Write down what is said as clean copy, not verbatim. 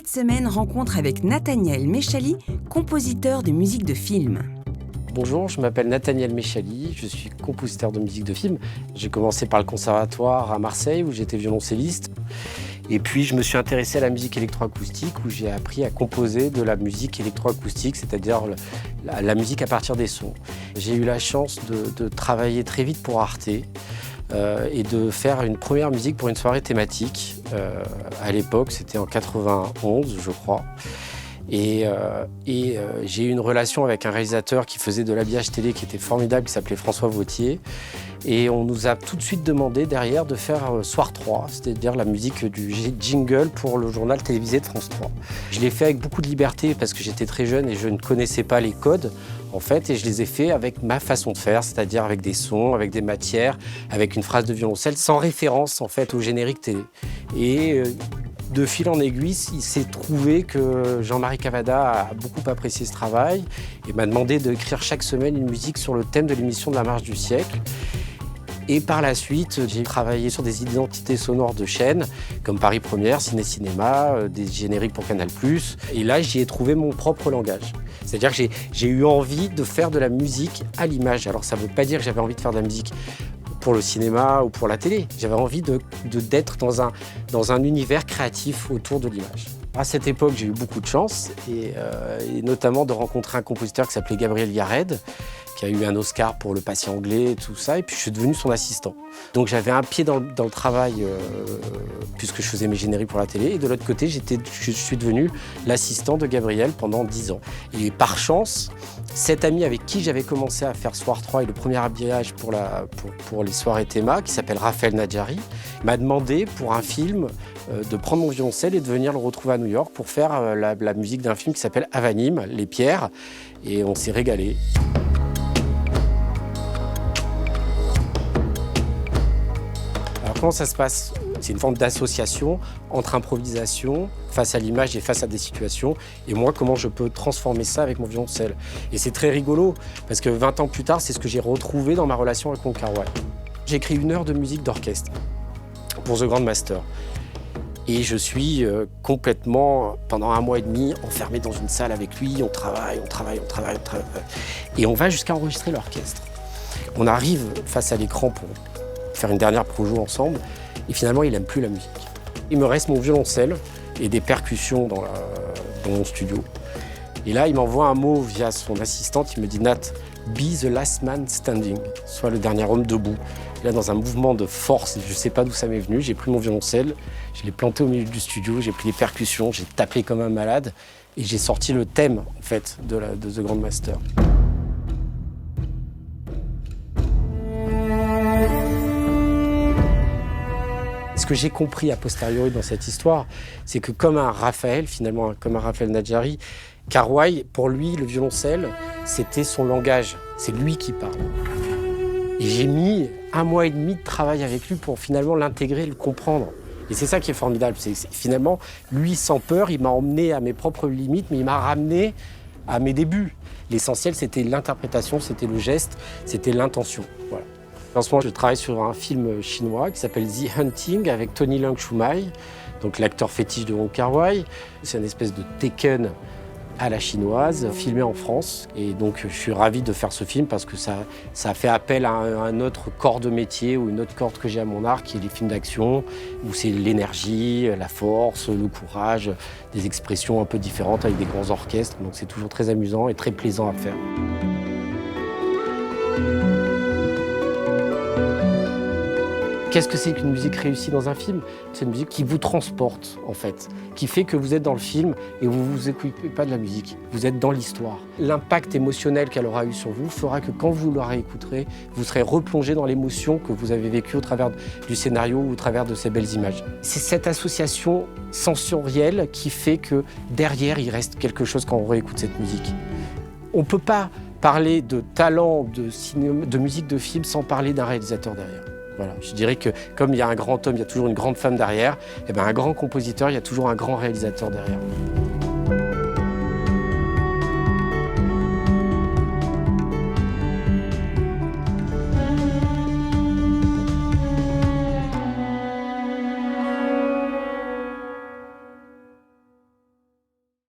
Cette semaine, rencontre avec Nathaniel Mechali, compositeur de musique de film. Bonjour, je m'appelle Nathaniel Mechali, je suis compositeur de musique de film. J'ai commencé par le conservatoire à Marseille où j'étais violoncelliste. Et puis je me suis intéressé à la musique électroacoustique où j'ai appris à composer de la musique électroacoustique, c'est-à-dire la musique à partir des sons. J'ai eu la chance de travailler très vite pour Arte et de faire une première musique pour une soirée thématique. À l'époque, c'était en 91, je crois. Et j'ai eu une relation avec un réalisateur qui faisait de l'habillage télé qui était formidable, qui s'appelait François Vautier. Et on nous a tout de suite demandé derrière de faire Soir 3, c'est-à-dire la musique du jingle pour le journal télévisé de France 3. Je l'ai fait avec beaucoup de liberté parce que j'étais très jeune et je ne connaissais pas les codes, en fait, et je les ai faits avec ma façon de faire, c'est-à-dire avec des sons, avec des matières, avec une phrase de violoncelle, sans référence, en fait, au générique télé. Et de fil en aiguille, il s'est trouvé que Jean-Marie Cavada a beaucoup apprécié ce travail et m'a demandé d'écrire chaque semaine une musique sur le thème de l'émission de la Marche du siècle. Et par la suite, j'ai travaillé sur des identités sonores de chaînes, comme Paris Première, Ciné Cinéma, des génériques pour Canal+. Et là, j'y ai trouvé mon propre langage. C'est-à-dire que j'ai eu envie de faire de la musique à l'image. Alors ça ne veut pas dire que j'avais envie de faire de la musique pour le cinéma ou pour la télé. J'avais envie d'être dans un univers créatif autour de l'image. À cette époque, j'ai eu beaucoup de chance, et notamment de rencontrer un compositeur qui s'appelait Gabriel Yared, qui a eu un Oscar pour Le Patient anglais et tout ça, et puis je suis devenu son assistant. Donc j'avais un pied dans le travail, puisque je faisais mes génériques pour la télé, et de l'autre côté, je suis devenu l'assistant de Gabriel pendant 10 ans. Et par chance, cet ami avec qui j'avais commencé à faire Soir 3 et le premier habillage pour les soirées théma, qui s'appelle Raphaël Nadjari, m'a demandé pour un film de prendre mon violoncelle et de venir le retrouver à New York pour faire la musique d'un film qui s'appelle Avanim, Les Pierres, et on s'est régalé. Alors comment ça se passe ? C'est une forme d'association entre improvisation, face à l'image et face à des situations, et moi, comment je peux transformer ça avec mon violoncelle. Et c'est très rigolo, parce que 20 ans plus tard, c'est ce que j'ai retrouvé dans ma relation avec mon Carway. J'ai écrit 1 heure de musique d'orchestre pour The Grand Master. Et je suis complètement, pendant 1 mois et demi, enfermé dans une salle avec lui. On travaille. Et on va jusqu'à enregistrer l'orchestre. On arrive face à l'écran pour faire une dernière projo ensemble. Et finalement, il n'aime plus la musique. Il me reste mon violoncelle et des percussions dans mon studio. Et là, il m'envoie un mot via son assistante. Il me dit « Nat, be the last man standing », soit le dernier homme debout. Et là, dans un mouvement de force, je ne sais pas d'où ça m'est venu, j'ai pris mon violoncelle, je l'ai planté au milieu du studio, j'ai pris les percussions, j'ai tapé comme un malade et j'ai sorti le thème, en fait, de The Grand Master. Ce que j'ai compris a posteriori dans cette histoire, c'est que comme un Raphaël, finalement, comme un Raphaël Nadjari, Carway, pour lui, le violoncelle, c'était son langage, c'est lui qui parle. Et j'ai mis 1 mois et demi de travail avec lui pour finalement l'intégrer, le comprendre. Et c'est ça qui est formidable, c'est finalement, lui, sans peur, il m'a emmené à mes propres limites, mais il m'a ramené à mes débuts. L'essentiel, c'était l'interprétation, c'était le geste, c'était l'intention. Voilà. En ce moment, je travaille sur un film chinois qui s'appelle The Hunting avec Tony Leung Shumai, donc l'acteur fétiche de Wong Kar-wai. C'est une espèce de Taken à la chinoise, filmé en France. Et donc, je suis ravi de faire ce film parce que ça fait appel à un autre corps de métier ou une autre corde que j'ai à mon arc, qui est les films d'action, où c'est l'énergie, la force, le courage, des expressions un peu différentes avec des grands orchestres. Donc, c'est toujours très amusant et très plaisant à faire. Qu'est-ce que c'est qu'une musique réussie dans un film ? C'est une musique qui vous transporte, en fait, qui fait que vous êtes dans le film et vous ne vous occupez pas de la musique. Vous êtes dans l'histoire. L'impact émotionnel qu'elle aura eu sur vous fera que quand vous la réécouterez, vous serez replongé dans l'émotion que vous avez vécue au travers du scénario ou au travers de ces belles images. C'est cette association sensorielle qui fait que derrière, il reste quelque chose quand on réécoute cette musique. On ne peut pas parler de talent de musique de film sans parler d'un réalisateur derrière. Voilà, je dirais que comme il y a un grand homme, il y a toujours une grande femme derrière, et bien un grand compositeur, il y a toujours un grand réalisateur derrière.